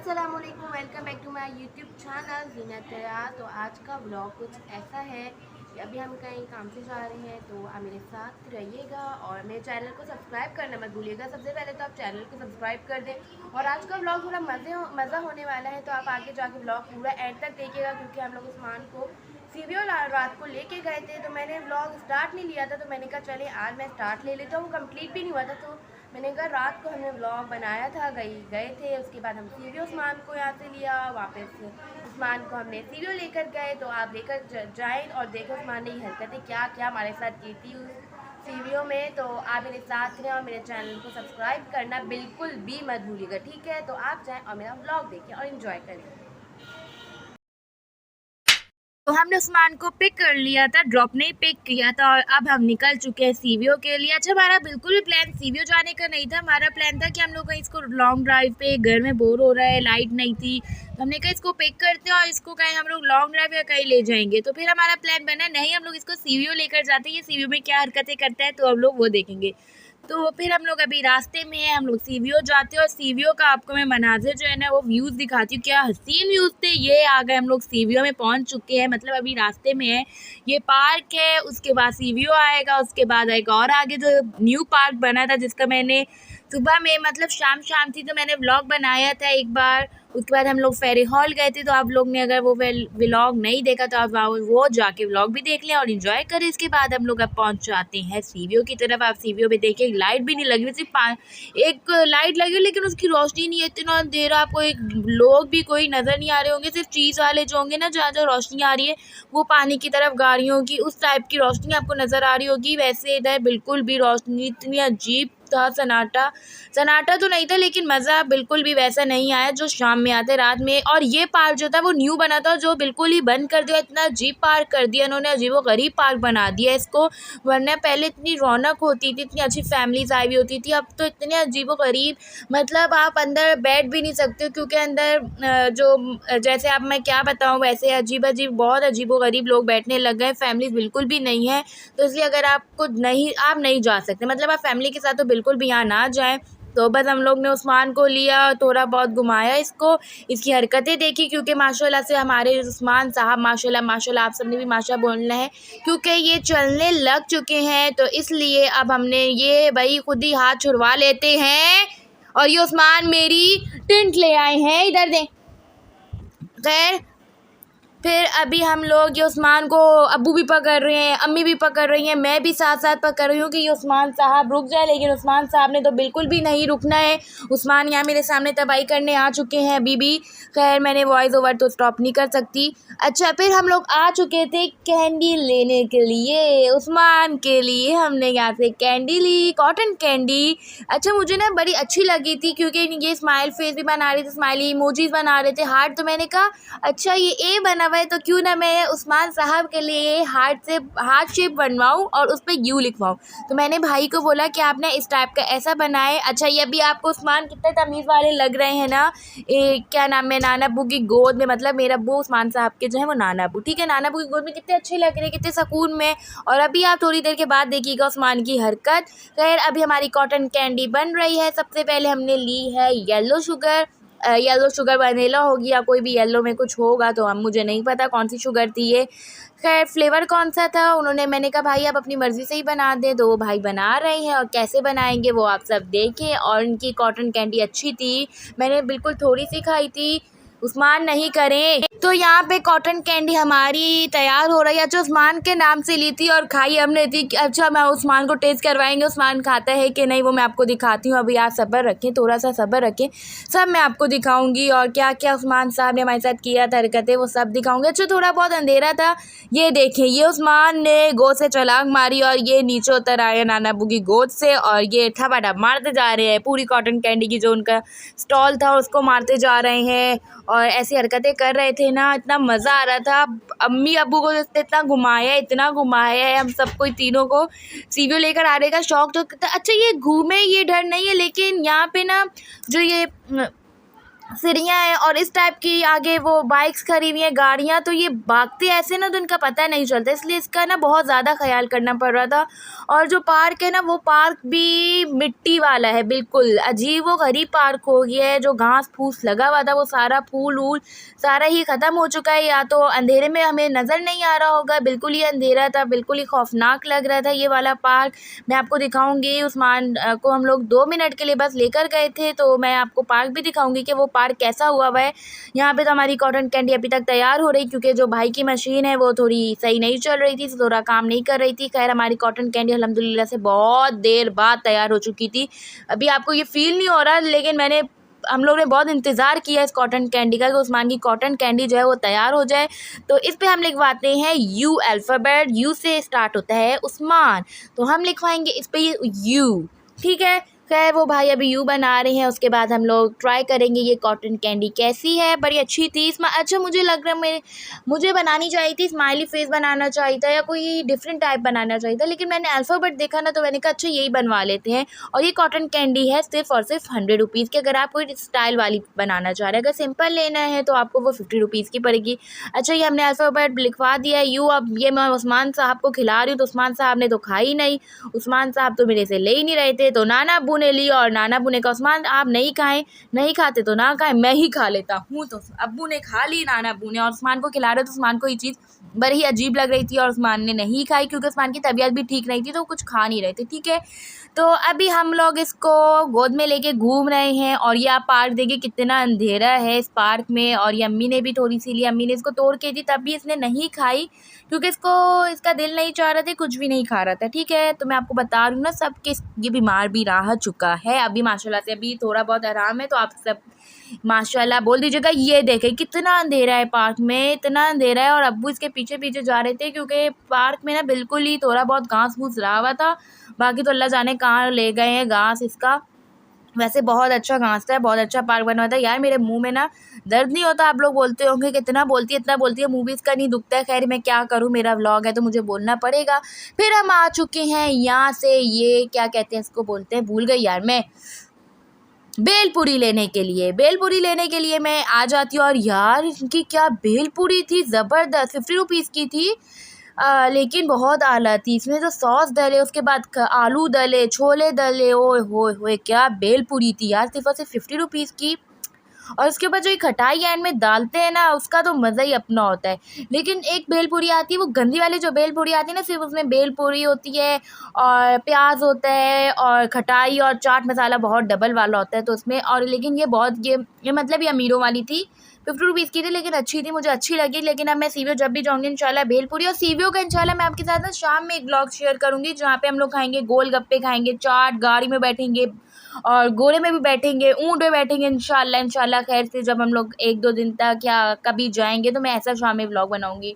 अस्सलामुअलैकुम, welcome back to my YouTube channel Zeenat तैयार। तो आज का व्लॉग कुछ ऐसा है कि अभी हम कहीं काम से जा रहे हैं, तो आप मेरे साथ रहिएगा और मेरे चैनल को सब्सक्राइब करना मत भूलिएगा। सबसे पहले तो आप चैनल को सब्सक्राइब कर दें और आज का व्लॉग थोड़ा मज़ा होने वाला है, तो आप आगे जाके व्लॉग पूरा एंड तक देखिएगा क्योंकि हम लोग उस्मान को सीवीओ रात को लेके गए थे। तो मैंने व्लॉग स्टार्ट नहीं लिया था, तो मैंने कहा चले आज मैं स्टार्ट ले लेता हूँ। कंप्लीट भी नहीं हुआ था, तो मैंने कहा रात को हमने व्लॉग बनाया था, गए थे। उसके बाद हम सीवीओ उस्मान को यहाँ से लिया, वापस उस्मान को हमने सीवीओ लेकर गए। तो आप लेकर जाएँ और देखो उस्मान ने ये हरकतें क्या क्या हमारे साथ की थी उस सीवीओ में। तो आप मेरे साथ रहें और मेरे चैनल को सब्सक्राइब करना बिल्कुल भी मत भूलिएगा, ठीक है। तो आप जाएँ और मेरा व्लॉग देखें और इन्जॉय करें। तो हमने उस्मान को पिक कर लिया था, ड्रॉप नहीं पिक किया था, और अब हम निकल चुके हैं सीवीओ के लिए। अच्छा, हमारा बिल्कुल भी प्लान सीवीओ जाने का नहीं था। हमारा प्लान था कि हम लोग इसको लॉन्ग ड्राइव पे, घर में बोर हो रहा है, लाइट नहीं थी, तो हमने कहा इसको पिक करते हैं और इसको कहीं हम लोग लॉन्ग ड्राइव या कहीं ले जाएंगे। तो फिर हमारा प्लान बना नहीं, हम लोग इसको सीवीओ लेकर जाते हैं, ये सीवीओ में क्या हरकतें करता है तो हम लोग वो देखेंगे। तो फिर हम लोग अभी रास्ते में हैं, हम लोग सीवीओ जाते हैं और सीवीओ का आपको मैं मनाजिर जो है ना वो व्यूज़ दिखाती हूँ। क्या हसीन व्यूज़ थे। ये आ गए, हम लोग सीवीओ में पहुँच चुके हैं, मतलब अभी रास्ते में है। ये पार्क है, उसके बाद सीवीओ आएगा, उसके बाद आएगा और आगे जो न्यू पार्क बना था जिसका मैंने सुबह में, मतलब शाम थी तो मैंने व्लॉग बनाया था एक बार। उसके बाद हम लोग फेरी हॉल गए थे, तो आप लोग ने अगर वो व्लॉग नहीं देखा तो आप वो जाके व्लॉग भी देख लें और इन्जॉय करें। इसके बाद हम लोग अब पहुंच जाते हैं सीवीओ की तरफ। आप सीवीओ पे देखिए, लाइट भी नहीं लगी, सिर्फ एक लाइट लगी लेकिन उसकी रोशनी नहीं है, इतना अंधेरा, आपको एक लोग भी कोई नज़र नहीं आ रहे होंगे। सिर्फ चीज़ वाले जो होंगे ना, जहाँ जहाँ रोशनी आ रही है वो पानी की तरफ गाड़ियों की, उस टाइप की रोशनी आपको नज़र आ रही होगी। वैसे इधर बिल्कुल भी रोशनी, इतनी अजीब था, सन्नाटा तो नहीं था लेकिन मज़ा बिल्कुल भी वैसा नहीं आया जो शाम में आता है रात में। और ये पार्क जो था वो न्यू बना था, जो बिल्कुल ही बंद कर दिया, इतना अजीब पार्क कर दिया इन्होंने, अजीबोगरीब पार्क बना दिया इसको। वरना पहले इतनी रौनक होती थी, इतनी अच्छी फैमिलीज आई हुई होती थी, अब तो इतने अजीबोगरीब, मतलब आप अंदर बैठ भी नहीं सकते हो क्योंकि अंदर जो जैसे अब मैं क्या बताऊँ, वैसे बहुत अजीबोगरीब लोग बैठने लग गए, फैमिलीज बिल्कुल भी नहीं है। तो इसलिए अगर आप नहीं जा सकते, मतलब आप फैमिली के साथ तो बिल्कुल भी यहाँ ना जाएं। तो बस हम लोग ने उस्मान को लिया, थोड़ा बहुत घुमाया इसको, इसकी हरकतें देखी, क्योंकि माशाल्लाह से हमारे उस्मान साहब माशाल्लाह, आप सबने भी माशा बोलना है क्योंकि ये चलने लग चुके हैं। तो इसलिए अब हमने ये भाई खुद ही हाथ छुड़वा लेते हैं। और ये उस्मान मेरी टिंट ले आए हैं, इधर दें। खैर, फिर अभी हम लोग ये उस्मान को, अब्बू भी पकड़ रहे हैं, अम्मी भी पकड़ रही हैं, मैं भी साथ साथ पकड़ रही हूँ कि ये उस्मान साहब रुक जाए, लेकिन उस्मान साहब ने तो बिल्कुल भी नहीं रुकना है। उस्मान यहाँ मेरे सामने तबाही करने आ चुके हैं अभी भी। खैर, मैंने वॉइस ओवर तो स्टॉप नहीं कर सकती। अच्छा, फिर हम लोग आ चुके थे कैंडी लेने के लिए, उस्मान के लिए हमने यहाँ से कैंडी ली, कॉटन कैंडी। अच्छा, मुझे ना बड़ी अच्छी लगी थी क्योंकि ये स्माइल फेस भी बना रहे थे, स्माइली इमोजीज बना रहे थे, हार्ट। तो मैंने कहा अच्छा ये ए बना हुआ है तो क्यों ना मैं उस्मान साहब के लिए हार्ट शेप बनवाऊँ और उस पर यू लिखवाऊँ। तो मैंने भाई को बोला कि आपने इस टाइप का ऐसा बनाए। अच्छा, ये अभी आपको उस्मान कितने तमीज़ वाले लग रहे हैं ना। क्या नाम है, नाना अब्बू की गोद में, मतलब मेरा अब्बू उस्मान साहब के जो है वो नाना अब्बू, ठीक है, नाना अब्बू की गोद में कितने अच्छे लग रहे हैं, कितने सुकून में। और अभी आप थोड़ी देर के बाद देखिएगा उस्मान की हरकत। खैर, अभी हमारी कॉटन कैंडी बन रही है। सबसे पहले हमने ली है येलो शुगर वनीला होगी या कोई भी येलो में कुछ होगा, तो हम मुझे नहीं पता कौन सी शुगर थी ये। खैर, फ्लेवर कौन सा था मैंने कहा भाई आप अपनी मर्ज़ी से ही बना दें, तो वो भाई बना रहे हैं और कैसे बनाएंगे वो आप सब देखें। और इनकी कॉटन कैंडी अच्छी थी, मैंने बिल्कुल थोड़ी सी खाई थी, उस्मान नहीं करें। तो यहाँ पे कॉटन कैंडी हमारी तैयार हो रही है। अच्छा, उस्मान के नाम से ली थी और खाई हमने थी। अच्छा, मैं उस्मान को टेस्ट करवाएंगे, उस्मान खाता है कि नहीं वो मैं आपको दिखाती हूँ। अभी आप सब्र रखें, थोड़ा सा सब्र रखें, सब मैं आपको दिखाऊंगी। और क्या क्या उस्मान साहब ने हमारे साथ किया था हरकतें, वो सब दिखाऊंगी। अच्छा, थोड़ा बहुत अंधेरा था, ये देखें, ये उस्मान ने गोद से छलांग मारी और ये नीचे उतर आया नाना अब्बू की गोद से, और ये ठपाठप मारते जा रहे हैं, पूरी कॉटन कैंडी की जो उनका स्टॉल था उसको मारते जा रहे हैं और ऐसी हरकतें कर रहे थे ना, इतना मज़ा आ रहा था। अम्मी अब्बू को इतना घुमाया है हम सबको, तीनों को सीवीओ लेकर आने का शौक तो। अच्छा, ये घूमे ये डर नहीं है, लेकिन यहाँ पे ना जो ये सीढ़ियाँ हैं और इस टाइप की आगे वो बाइक्स खड़ी हुई हैं, गाड़ियाँ, तो ये भागते ऐसे ना तो इनका पता नहीं चलता, इसलिए इसका ना बहुत ज़्यादा ख़्याल करना पड़ रहा था। और जो पार्क है ना वो पार्क भी मिट्टी वाला है, बिल्कुल अजीबो-गरीब पार्क हो गया है। जो घास-फूस लगा हुआ था वो सारा फूल-वूल सारा ही ख़त्म हो चुका है, या तो अंधेरे में हमें नज़र नहीं आ रहा होगा, बिल्कुल ही अंधेरा था, बिल्कुल ही खौफ़नाक लग रहा था ये वाला पार्क। मैं आपको दिखाऊँगी, उस्मान को हम लोग 2 मिनट के लिए बस लेकर गए थे, तो मैं आपको पार्क भी दिखाऊँगी कि वो पार्क कैसा हुआ है। यहाँ पे तो हमारी कॉटन कैंडी अभी तक तैयार हो रही, क्योंकि जो भाई की मशीन है वो थोड़ी सही नहीं चल रही थी, थोड़ा काम नहीं कर रही थी। खैर हमारी कॉटन कैंडी अल्हम्दुलिल्लाह से बहुत देर बाद तैयार हो चुकी थी। अभी आपको ये फ़ील नहीं हो रहा, लेकिन हम लोग ने बहुत इंतज़ार किया इस कॉटन कैंडी का कि उस्मान की कॉटन कैंडी जो है वो तैयार हो जाए। तो इस पे हम लिखवाते हैं यू अल्फ़ाबेट, यू से स्टार्ट होता है उस्मान, तो हम लिखवाएंगे इस पे ये यू, ठीक है। खैर वो भाई अभी यू बना रहे हैं, उसके बाद हम लोग ट्राई करेंगे ये कॉटन कैंडी कैसी है। बड़ी अच्छी थी। अच्छा मुझे लग रहा है मुझे बनानी चाहिए थी, स्माइली फेस बनाना चाहिए था या कोई डिफरेंट टाइप बनाना चाहिए था, लेकिन मैंने अल्फ़ाबेट देखा ना तो मैंने कहा अच्छा यही बनवा लेते हैं। और ये कॉटन कैंडी है सिर्फ और सिर्फ 100 रुपीज़ की। अगर आप कोई स्टाइल वाली बनाना चाह रहे हैं, अगर सिंपल लेना है तो आपको वो 50 रुपीज़ की पड़ेगी। अच्छा ये हमने अल्फ़ाबेट लिखवा दिया है यू। अब ये मैं उस्मान साहब को खिला रही हूँ, तो उस्मान साहब ने तो खाई नहीं। उस्मान साहब तो मेरे से ले ही नहीं रहे थे, तो नाना अब्बू ने ली और नाना अब्बू ने कहा उस्मान आप नहीं खाएं, नहीं खाते तो ना खाएं, मैं ही खा लेता हूँ। तो अब्बू ने खा ली, नाना अब्बू ने, और उस्मान को खिला रहे, तो उस्मान को ये चीज़ बड़ी ही अजीब लग रही थी और उस्मान ने नहीं खाई, क्योंकि उस्मान की तबीयत भी ठीक नहीं थी तो कुछ खा नहीं रहे थे, ठीक है। तो अभी हम लोग इसको गोद में लेके घूम रहे हैं, और ये आप पार्क देखिए कितना अंधेरा है इस पार्क में। और ये अम्मी ने भी थोड़ी सी ली, अम्मी ने इसको तोड़ के दी, तब भी इसने नहीं खाई, क्योंकि इसका दिल नहीं चाह रहा था, कुछ भी नहीं खा रहा था, ठीक है। तो मैं आपको बता रही हूँ ना सब कि ये बीमार भी रह चुका है, अभी माशाल्लाह से अभी थोड़ा बहुत आराम है। तो आप सब माशाल्लाह बोल दीजिएगा। ये देखें कितना अंधेरा है पार्क में, इतना अंधेरा है, और अब्बू इसके पीछे पीछे जा रहे थे, क्योंकि पार्क में ना बिल्कुल ही थोड़ा बहुत घास फूस रहा हुआ था, बाकी तो अल्लाह जाने कहाँ ले गए हैं घास इसका। वैसे बहुत अच्छा घास था, बहुत अच्छा पार्क बना हुआ था। यार मेरे मुंह में ना दर्द नहीं होता, आप लोग बोलते होंगे कितना बोलती है, इतना बोलती है, मुंह भी इसका नहीं दुखता है। खैर मैं क्या करूँ, मेरा व्लॉग है तो मुझे बोलना पड़ेगा। फिर हम आ चुके हैं यहाँ से, ये क्या कहते हैं इसको, बोलते हैं, भूल गई यार मैं, भेलपूरी लेने के लिए। भेलपूरी लेने के लिए मैं आ जाती हूँ, और यार इनकी क्या भेलपूरी थी, ज़बरदस्त, 50 रुपीज़ की थी। लेकिन बहुत आला थी, इसमें तो सॉस डले, उसके बाद आलू डले, छोले डले, ओए होए होए क्या भेलपूरी थी यार, सिर्फ और सिर्फ 50 रुपीज़ की। और उसके बाद जो ये खटाई एंड में डालते हैं ना, उसका तो मज़ा ही अपना होता है। लेकिन एक भेलपूरी आती है, वो गंदी वाली जो भेलपूरी आती है ना, सिर्फ उसमें भेलपूरी होती है और प्याज होता है और खटाई और चाट मसाला बहुत डबल वाला होता है तो उसमें। और लेकिन ये बहुत ये मतलब ये अमीरों वाली थी, 50 रुपीज़ की थी, लेकिन अच्छी थी, मुझे अच्छी लगी। लेकिन अब मैं सीवीओ जब भी जाऊँगी इंशाल्लाह भेलपूरी, और सीवीओ का इंशाल्लाह मैं आपके साथ ना शाम में एक ब्लॉग शेयर करूँगी, जहाँ पे हम लोग खाएंगे गोलगप्पे, खाएंगे चाट, गाड़ी में बैठेंगे और घोड़े में भी बैठेंगे, ऊँट में बैठेंगे इंशाल्लाह। खैर से जब हम लोग 1-2 दिन तक या कभी जाएंगे तो मैं ऐसा शाम में व्लॉग बनाऊंगी।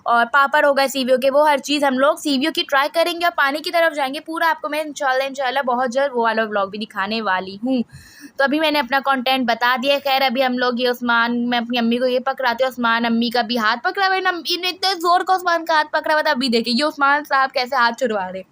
और पापड़ होगा सीवीओ के, वो हर चीज़ हम लोग सीवीओ की ट्राई करेंगे और पानी की तरफ जाएंगे पूरा। आपको मैं इंशाल्लाह बहुत जल्द वो वाला व्लॉग भी दिखाने वाली हूँ। तो अभी मैंने अपना कंटेंट बता दिया। खैर अभी हम लोग ये उस्मान, मैं अपनी अम्मी को ये पकड़ाते हैं, उस्मान अम्मी का भी हाथ पकड़ा हुआ है, अम्मी ने इतने ज़ोर का उस्मान का हाथ पकड़ा हुआ था। अभी देखिए ये उस्मान साहब कैसे हाथ छुड़वा रहे।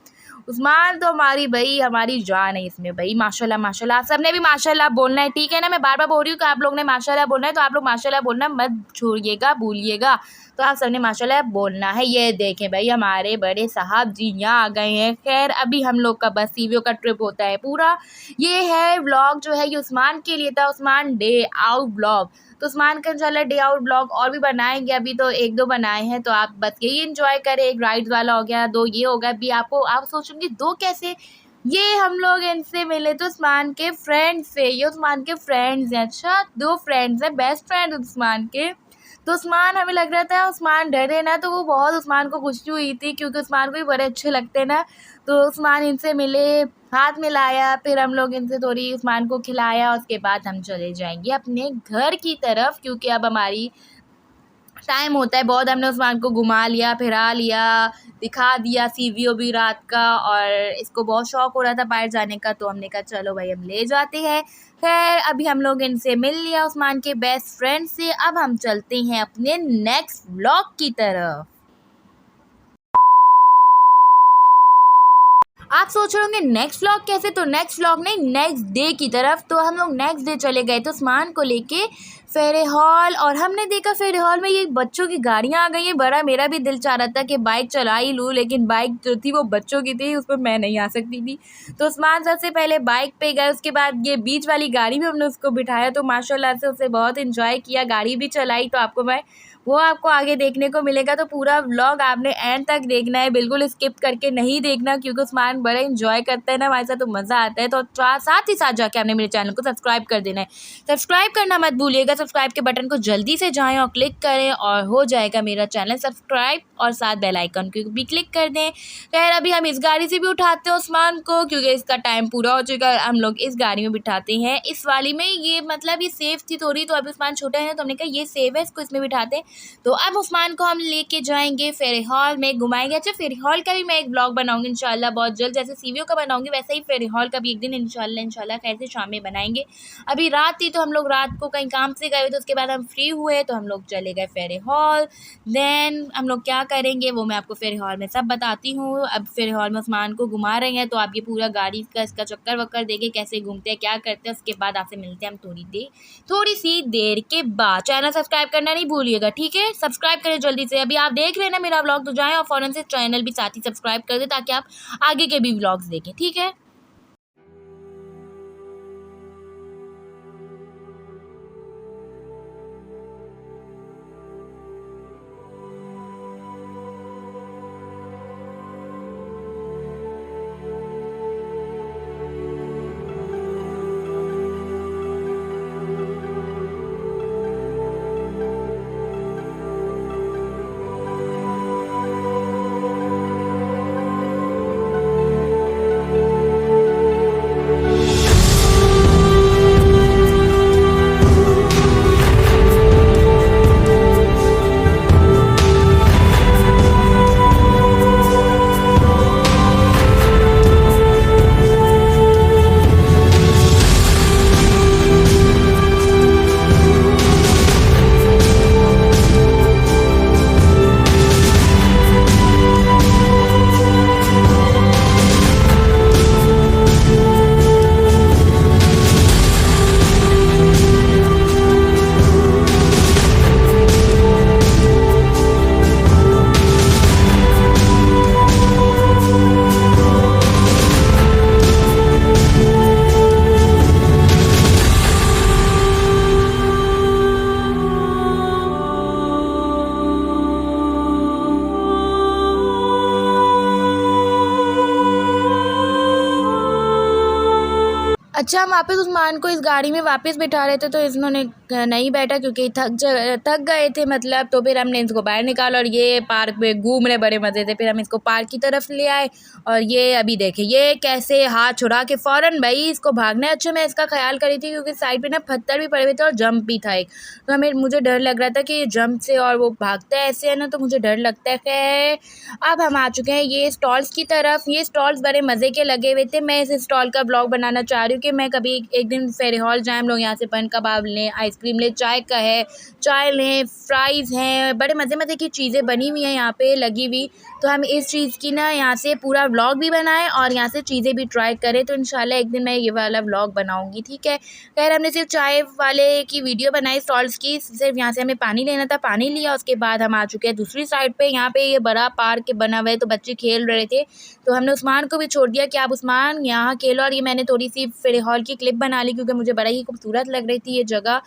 उस्मान तो हमारी जान है इसमें भाई, माशाल्लाह माशाल्लाह। आप सबने भी माशाल्लाह बोलना है, ठीक है ना। मैं बार बार बोल रही हूँ कि आप लोग ने माशाल्लाह बोलना है, तो आप लोग माशाल्लाह बोलना मत छोड़िएगा, भूलिएगा। तो आप सबने माशाल्लाह बोलना है। ये देखें भाई हमारे बड़े साहब जी यहाँ आ गए हैं। खैर अभी हम लोग का बस सीवीओ का ट्रिप होता है पूरा। ये है व्लॉग जो है ये उस्मान के लिए था, उस्मान डे आउट व्लॉग। तो उस्मान का इंशाल्लाह डे आउट ब्लॉग और भी बनाएंगे, अभी तो 1-2 बनाए हैं, तो आप बस यही एंजॉय करें। एक राइड वाला हो गया, 2 ये हो गया। अभी आप सोचेंगे 2 कैसे, ये हम लोग इनसे मिले तो उस्मान के फ्रेंड से, ये उस्मान के फ्रेंड्स हैं। अच्छा 2 फ्रेंड्स हैं, बेस्ट फ्रेंड उस्मान के। तो उस्मान, हमें लग रहा था उस्मान डरे ना, तो वो बहुत उस्मान को खुशी हुई थी, क्योंकि उस्मान को भी बड़े अच्छे लगते ना। तो उस्मान इनसे मिले, हाथ मिलाया, फिर हम लोग इनसे थोड़ी उस्मान को खिलाया, उसके बाद हम चले जाएंगे अपने घर की तरफ, क्योंकि अब हमारी टाइम होता है बहुत। हमने उस्मान को घुमा लिया, फिरा लिया, दिखा दिया सीवीओ भी रात का, और इसको बहुत शौक़ हो रहा था बाहर जाने का, तो हमने कहा चलो भाई हम ले जाते हैं। खैर अभी हम लोग इनसे मिल लिया, उस्मान के बेस्ट फ्रेंड से। अब हम चलते हैं अपने नेक्स्ट व्लॉग की तरफ। आप सोच रहे होंगे नेक्स्ट व्लॉग कैसे, तो नेक्स्ट व्लॉग नहीं, नेक्स्ट डे की तरफ। तो हम लोग नेक्स्ट डे चले गए तो उस्मान को लेके फेरे हॉल, और हमने देखा फेरे हॉल में ये बच्चों की गाड़ियाँ आ गई हैं। बड़ा मेरा भी दिल चाह रहा था कि बाइक चला ही लूँ, लेकिन बाइक जो थी वो बच्चों की थी, उस पर मैं नहीं आ सकती थी। तो उस्मान सबसे पहले बाइक पे गए, उसके बाद ये बीच वाली गाड़ी में हमने उसको बिठाया, तो माशाल्लाह से उसे बहुत इन्जॉय किया, गाड़ी भी चलाई। तो वो आपको आगे देखने को मिलेगा। तो पूरा व्लॉग आपने एंड तक देखना है, बिल्कुल स्किप करके नहीं देखना, क्योंकि उस्मान बड़ा एंजॉय करता है ना हमारे साथ, तो मज़ा आता है। तो साथ ही साथ जाके आपने मेरे चैनल को सब्सक्राइब कर देना है, सब्सक्राइब करना मत भूलिएगा। सब्सक्राइब के बटन को जल्दी से जाएं और क्लिक करें, और हो जाएगा मेरा चैनल सब्सक्राइब, और साथ बेल आइकन को भी क्लिक कर दें। खैर अभी हम इस गाड़ी से भी उठाते हैं उस्मान को, क्योंकि इसका टाइम पूरा हो चुका है। हम लोग इस गाड़ी में बिठाते हैं, इस वाली में। ये मतलब ये सेफ थी थोड़ी, तो अभी उस्मान छोटा है तो हमने कहा ये सेफ है, इसको इसमें बिठाते हैं। तो अब उस्मान को हम लेके जाएंगे फेरे हॉल में, घुमाएंगे। अच्छा, फेरे हॉल का भी मैं एक ब्लॉग बनाऊंगी इंशाल्लाह बहुत जल्द, जैसे सीवीओ का बनाऊंगी वैसे ही फेरे हॉल का भी एक दिन इंशाल्लाह खैर से शाम में बनाएंगे। अभी रात थी तो हम लोग रात को कहीं काम से गए, तो उसके बाद हम फ्री हुए तो हम लोग चले गए फेरे हॉल। देन हम लोग क्या करेंगे वो मैं आपको फेरे हॉल में सब बताती हूँ। अब फेरे हॉल में उस्मान को घुमा रहे हैं, तो आप ये पूरा गाड़ी का इसका चक्कर वक्कर देखे कैसे घूमते हैं, क्या करते हैं। उसके बाद आपसे मिलते हैं हम थोड़ी सी देर के बाद। चैनल सब्सक्राइब करना नहीं भूलिएगा, ठीक है? सब्सक्राइब करें जल्दी से। अभी आप देख रहे हैं ना मेरा व्लॉग, तो जाएं और फ़ौरन से चैनल भी साथ ही सब्सक्राइब कर दें, ताकि आप आगे के भी व्लॉग्स देखें, ठीक है? अच्छा, हम वापस उस्मान को इस गाड़ी में वापस बिठा रहे थे, तो इन्होंने नहीं बैठा क्योंकि थक गए थे मतलब। तो फिर हमने इसको बाहर निकाला और ये पार्क में घूम रहे, बड़े मज़े थे। फिर हम इसको पार्क की तरफ ले आए, और ये अभी देखे ये कैसे हाथ छुड़ा के फ़ौरन भाई इसको भागना है। अच्छा, मैं इसका ख्याल करी थी क्योंकि साइड पे ना पत्थर भी पड़े हुए थे और जंप भी था एक, तो मुझे डर लग रहा था कि ये जंप से और वो भागता है ऐसे है ना, तो मुझे डर लगता है। खैर अब हम आ चुके हैं ये स्टॉल्स की तरफ। ये स्टॉल्स बड़े मज़े के लगे हुए थे। मैं इस स्टॉल का ब्लॉग बनाना चाह रही हूँ कि मैं कभी एक दिन फेरे हॉल जाएँ, हम लोग यहाँ से बन कबाब लें, आइसक्रीम लें, चाय का है चाय लें, फ्राइज़ हैं, बड़े मज़े की चीज़ें बनी हुई हैं यहाँ पे लगी हुई। तो हम इस चीज़ की ना यहाँ से पूरा व्लॉग भी बनाएं और यहाँ से चीज़ें भी ट्राई करें। तो इंशाल्लाह एक दिन मैं ये वाला व्लॉग बनाऊँगी, ठीक है? खैर हमने सिर्फ चाय वाले की वीडियो बनाई स्टॉल्स की, सिर्फ यहाँ से हमें पानी लेना था, पानी लिया। उसके बाद हम आ चुके हैं दूसरी साइड पे। यहाँ पे ये बड़ा पार्क बना हुआ है, तो बच्चे खेल रहे थे, तो हमने उस्मान को भी छोड़ दिया कि आप उस्मान यहाँ खेलो। और ये मैंने थोड़ी सी फेरे हॉल की क्लिप बना ली क्योंकि मुझे बड़ा ही खूबसूरत लग रही थी ये जगह,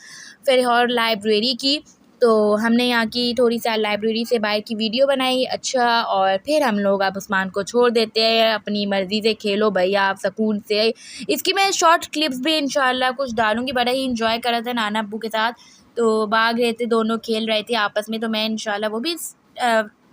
फेरे हॉल लाइब्रेरी की। तो हमने यहाँ की थोड़ी सी लाइब्रेरी से बाहर की वीडियो बनाई। अच्छा, और फिर हम लोग अब उस्मान को छोड़ देते हैं, अपनी मर्ज़ी से खेलो भैया आप सुकून से। इसकी मैं शॉर्ट क्लिप्स भी इंशाल्लाह कुछ डालूँगी। बड़ा ही इंजॉय कर रहा था नाना अब्बू के साथ, तो भाग रहे थे, दोनों खेल रहे थे आपस में। तो मैं इंशाल्लाह वो भी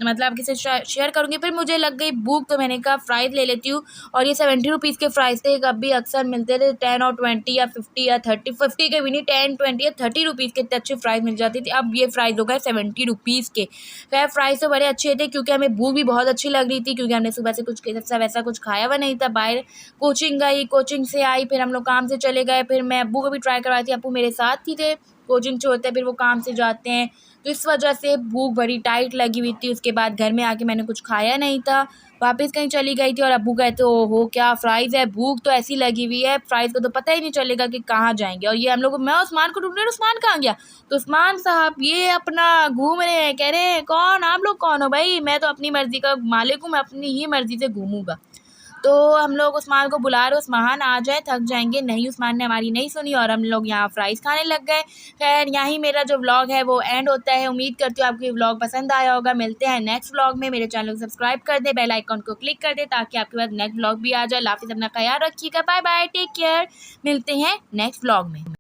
मतलब आपके साथ शेयर करूँगी। फिर मुझे लग गई भूख, तो मैंने कहा फ़्राइज़ ले लेती हूँ। और ये 70 रुपीज़ के फ़्राइज़ थे। कभी अक्सर मिलते थे 10 और 20 या 50 या 30, 50 के भी नहीं, 10, 20 या 30 रुपीज़ के इतने अच्छे फ़्राइज़ मिल जाती थी। अब ये फ़्राइज़ हो गए 70 रुपीज़ के। खैर फ़्राइज़ तो बड़े अच्छे थे क्योंकि हमें भूख भी बहुत अच्छी लग रही थी, क्योंकि हमने सुबह से कुछ ऐसा वैसा कुछ खाया हुआ नहीं था। बाहर कोचिंग गई, कोचिंग से आई, फिर हम लोग काम से चले गए। फिर मैं अब्बू को भी ट्राई करवाई थी, अब्बू मेरे साथ ही थे। कोचिंग से होते हैं फिर वो काम से जाते हैं, तो इस वजह से भूख बड़ी टाइट लगी हुई थी। उसके बाद घर में आके मैंने कुछ खाया नहीं था, वापस कहीं चली गई थी और अब्बू कहते ओहो क्या फ़्राइज़ है, भूख तो ऐसी लगी हुई है, फ़्राइज़ को तो पता ही नहीं चलेगा कि कहाँ जाएँगे। और ये हम लोग, मैं उस्मान को ढूँढ रही हूँ, उस्मान कहाँ गया? तो उस्मान साहब ये अपना घूम रहे हैं, कह रहे हैं कौन आप लोग कौन हो भाई? मैं तो अपनी मर्ज़ी का मालिक हूँ, मैं अपनी ही मर्ज़ी से घूमूँगा। तो हम लोग उस्मान को बुला रहे, उस्मान आ जाए, थक जाएंगे। नहीं, उस्मान ने हमारी नहीं सुनी और हम लोग यहाँ फ़्राइज़ खाने लग गए। खैर यहाँ ही मेरा जो व्लॉग है वो एंड होता है। उम्मीद करती हूँ आपको ये व्लॉग पसंद आया होगा। मिलते हैं नेक्स्ट व्लॉग में। मेरे चैनल को सब्सक्राइब कर दें, बेल आइकन को क्लिक कर दें ताकि आपके पास नेक्स्ट व्लॉग भी आ जाए। अल्लाह हाफ़िज़, अपना ख़याल रखिएगा। Bye bye, take care. मिलते हैं नेक्स्ट व्लॉग में।